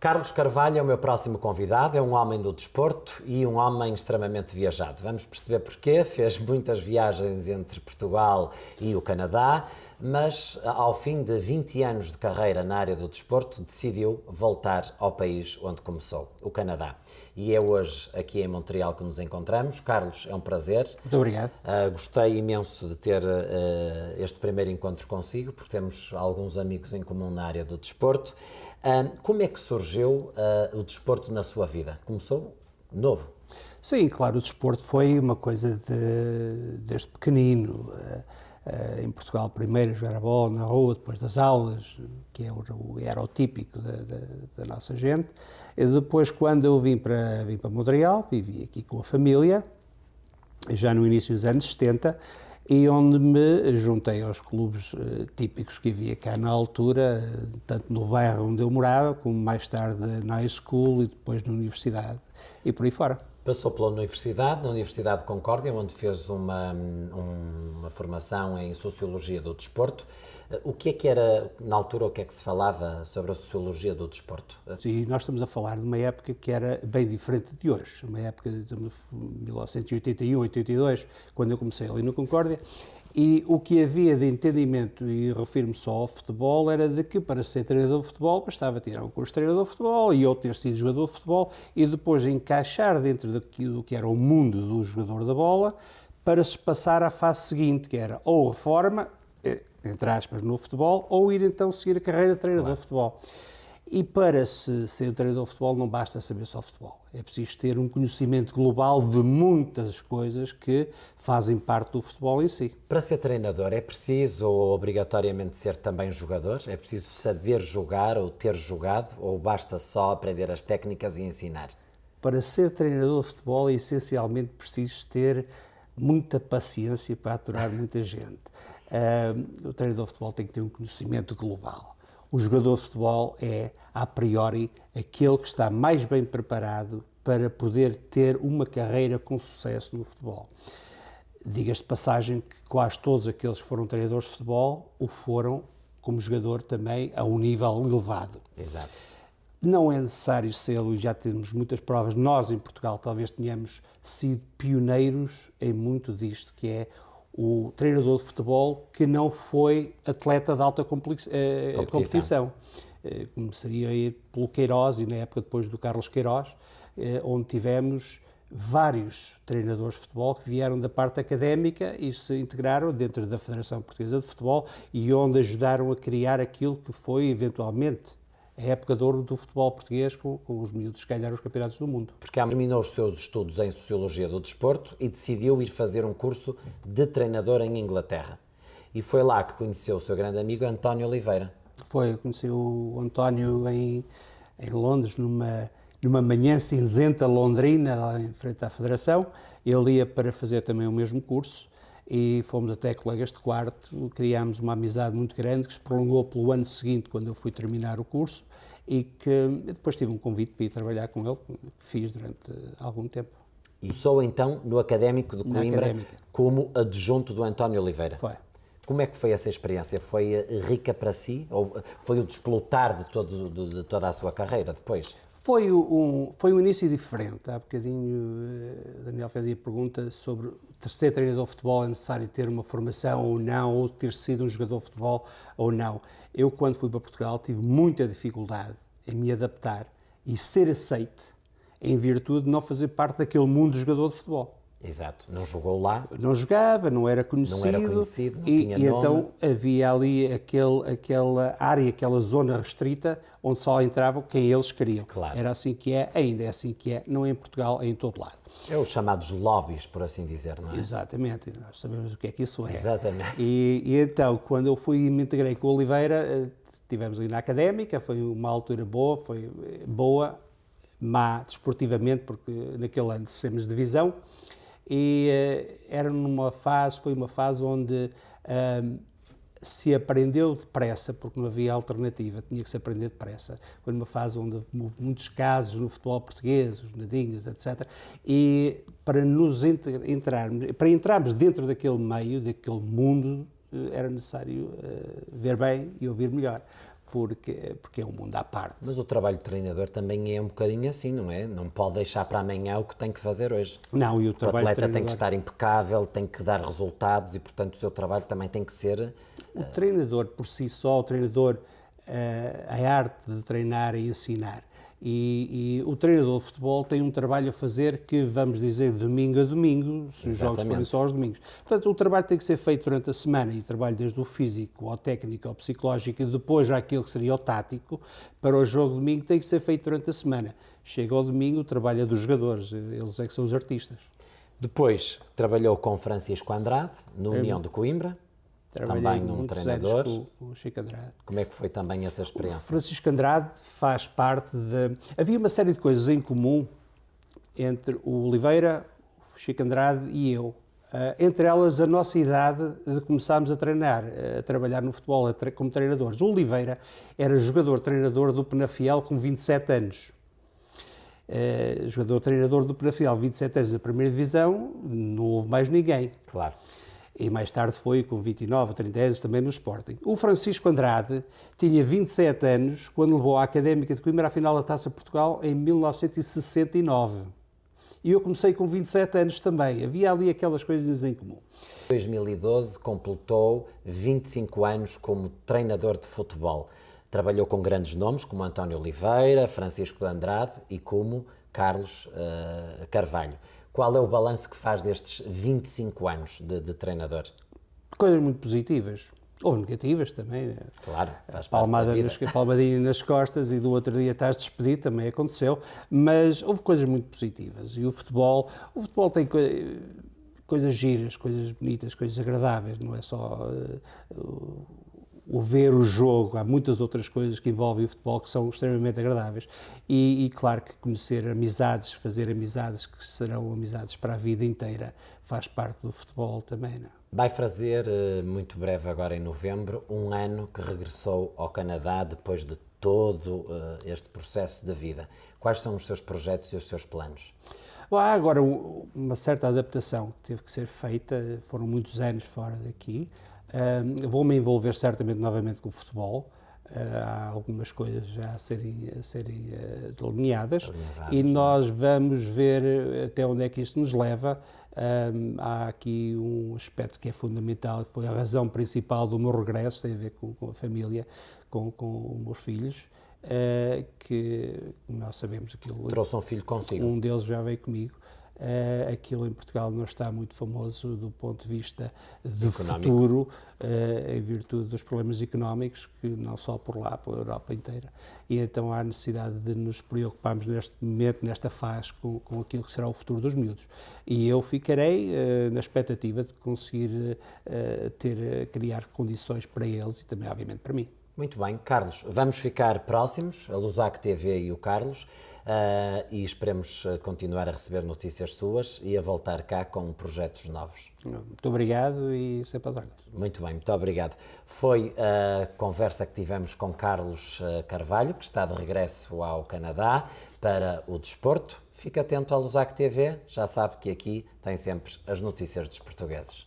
Carlos Carvalho é o meu próximo convidado, é um homem do desporto e um homem extremamente viajado. Vamos perceber porquê, fez muitas viagens entre Portugal e o Canadá, mas ao fim de 20 anos de carreira na área do desporto, decidiu voltar ao país onde começou, o Canadá. E é hoje aqui em Montreal que nos encontramos. Carlos, é um prazer. Muito obrigado. Gostei imenso de ter este primeiro encontro consigo, porque temos alguns amigos em comum na área do desporto. Como é que surgiu o desporto na sua vida? Começou novo? Sim, claro, o desporto foi uma coisa desde pequenino. Em Portugal, primeiro jogar a bola na rua, depois das aulas, que era o típico da nossa gente. E depois, quando eu vim para Montreal, vivi aqui com a família, já no início dos anos 70, e onde me juntei aos clubes típicos que havia cá na altura, tanto no bairro onde eu morava, como mais tarde na high school e depois na universidade e por aí fora. Passou pela universidade, na Universidade de Concórdia, onde fez uma formação em Sociologia do Desporto. O que é que era, na altura, o que é que se falava sobre a Sociologia do Desporto? E nós estamos a falar de uma época que era bem diferente de hoje, uma época de 1981, 82, quando eu comecei ali no Concórdia, e o que havia de entendimento, e refiro-me só ao futebol, era de que para ser treinador de futebol bastava tirar um curso de treinador de futebol e ou ter sido jogador de futebol e depois encaixar dentro daquilo que era o mundo do jogador da bola para se passar à fase seguinte, que era ou a reforma, entre aspas, no futebol, ou ir então seguir a carreira de treinador de futebol. E para ser treinador de futebol não basta saber só futebol. É preciso ter um conhecimento global de muitas coisas que fazem parte do futebol em si. Para ser treinador é preciso ou obrigatoriamente ser também jogador? É preciso saber jogar ou ter jogado? Ou basta só aprender as técnicas e ensinar? Para ser treinador de futebol é essencialmente preciso ter muita paciência para aturar muita gente. O treinador de futebol tem que ter um conhecimento global. O jogador de futebol é, a priori, aquele que está mais bem preparado para poder ter uma carreira com sucesso no futebol. Diga-se de passagem que quase todos aqueles que foram treinadores de futebol o foram como jogador também a um nível elevado. Exato. Não é necessário sê-lo, e já temos muitas provas. Nós, em Portugal, talvez tenhamos sido pioneiros em muito disto, que é o treinador de futebol que não foi atleta de alta competição. Começaria aí pelo Queiroz e na época depois do Carlos Queiroz, onde tivemos vários treinadores de futebol que vieram da parte académica e se integraram dentro da Federação Portuguesa de Futebol e onde ajudaram a criar aquilo que foi eventualmente a época de ouro do futebol português com os miúdos que ganharam os campeonatos do mundo. Porque terminou os seus estudos em Sociologia do Desporto e decidiu ir fazer um curso de treinador em Inglaterra. E foi lá que conheceu o seu grande amigo António Oliveira. Conheci o António em Londres, numa manhã cinzenta londrina, lá em frente à Federação. Ele ia para fazer também o mesmo curso e fomos até colegas de quarto, criámos uma amizade muito grande que se prolongou pelo ano seguinte, quando eu fui terminar o curso, e que depois tive um convite para ir trabalhar com ele, que fiz durante algum tempo. E sou então no Académico de Coimbra como adjunto do António Oliveira. Foi. Como é que foi essa experiência? Foi rica para si? Ou foi o desplotar de toda a sua carreira depois? Foi um início diferente. Há bocadinho Daniel fez a pergunta sobre ser treinador de futebol é necessário ter uma formação ou não, ou ter sido um jogador de futebol ou não. Eu, quando fui para Portugal, tive muita dificuldade em me adaptar e ser aceite em virtude de não fazer parte daquele mundo de jogador de futebol. Exato, não jogou lá. Não jogava, não era conhecido. Não tinha nome. Então havia ali aquela área, aquela zona restrita, onde só entravam quem eles queriam. Claro. Era assim que é, ainda é assim que é, não é em Portugal, é em todo lado. É os chamados lobbies, por assim dizer, não é? Exatamente, nós sabemos o que é que isso é. Exatamente. E então, quando eu me integrei com o Oliveira, estivemos ali na Académica, foi uma altura boa, foi boa, má desportivamente, porque naquele ano descemos de divisão, e foi uma fase onde se aprendeu depressa, porque não havia alternativa, tinha que se aprender depressa. Foi numa fase onde houve muitos casos no futebol português, os nadinhas, etc. E para entrarmos dentro daquele meio, daquele mundo, era necessário ver bem e ouvir melhor. porque é um mundo à parte. Mas o trabalho de treinador também é um bocadinho assim, não é? Não pode deixar para amanhã o que tem que fazer hoje. Não, e o O trabalho de atleta tem que treinador... estar impecável, tem que dar resultados e, portanto, o seu trabalho também tem que ser... O treinador por si só, o treinador, a arte de treinar e ensinar. E o treinador de futebol tem um trabalho a fazer que, vamos dizer, domingo a domingo, se os jogos forem só aos domingos. Portanto, o trabalho tem que ser feito durante a semana, e o trabalho desde o físico, ao técnico, ao psicológico, e depois àquilo que seria o tático, para o jogo de domingo tem que ser feito durante a semana. Chega ao domingo, o trabalho é dos jogadores, eles é que são os artistas. Depois, trabalhou com Francisco Andrade, no União de Coimbra, Trabalhei também um muitos treinador. anos com o Chico Andrade. Como é que foi também essa experiência? Francisco Andrade faz parte de... Havia uma série de coisas em comum entre o Oliveira, o Chico Andrade e eu. Entre elas, a nossa idade de começarmos a treinar, a trabalhar no futebol como treinadores. O Oliveira era jogador-treinador do Penafiel com 27 anos. Jogador-treinador do Penafiel, 27 anos na primeira divisão, não houve mais ninguém. Claro. E mais tarde foi com 29 ou 30 anos também no Sporting. O Francisco Andrade tinha 27 anos quando levou a Académica de Coimbra à final da Taça Portugal em 1969. E eu comecei com 27 anos também. Havia ali aquelas coisas em comum. Em 2012 completou 25 anos como treinador de futebol. Trabalhou com grandes nomes como António Oliveira, Francisco de Andrade e como Carlos Carvalho. Qual é o balanço que faz destes 25 anos de treinador? Coisas muito positivas. Houve negativas também. Claro, faz parte da vida. Palmadinha nas costas e do outro dia estás despedido, também aconteceu. Mas houve coisas muito positivas. E o futebol tem coisas giras, coisas bonitas, coisas agradáveis. Não é só o ver o jogo, há muitas outras coisas que envolvem o futebol que são extremamente agradáveis e claro que conhecer amizades, fazer amizades que serão amizades para a vida inteira, faz parte do futebol também, não é? Vai fazer, muito breve agora em novembro, um ano que regressou ao Canadá depois de todo este processo de vida. Quais são os seus projetos e os seus planos? Há agora uma certa adaptação que teve que ser feita, foram muitos anos fora daqui. Vou-me envolver certamente novamente com o futebol. Há algumas coisas já a serem delineadas e nós vamos ver até onde é que isto nos leva. Há aqui um aspecto que é fundamental, foi a razão principal do meu regresso, tem a ver com a família, com os meus filhos, que nós sabemos aquilo. Trouxe um filho consigo. Um deles já veio comigo. Aquilo em Portugal não está muito famoso do ponto de vista do futuro, em virtude dos problemas económicos, que não só por lá, pela Europa inteira. E então há necessidade de nos preocuparmos neste momento, nesta fase, com aquilo que será o futuro dos miúdos. E eu ficarei na expectativa de conseguir criar condições para eles e também, obviamente, para mim. Muito bem, Carlos, vamos ficar próximos, a Lusac TV e o Carlos, e esperemos continuar a receber notícias suas e a voltar cá com projetos novos. Muito obrigado e sempre às ordens. Muito bem, muito obrigado. Foi a conversa que tivemos com Carlos Carvalho, que está de regresso ao Canadá para o desporto. Fique atento à Lusac TV, já sabe que aqui tem sempre as notícias dos portugueses.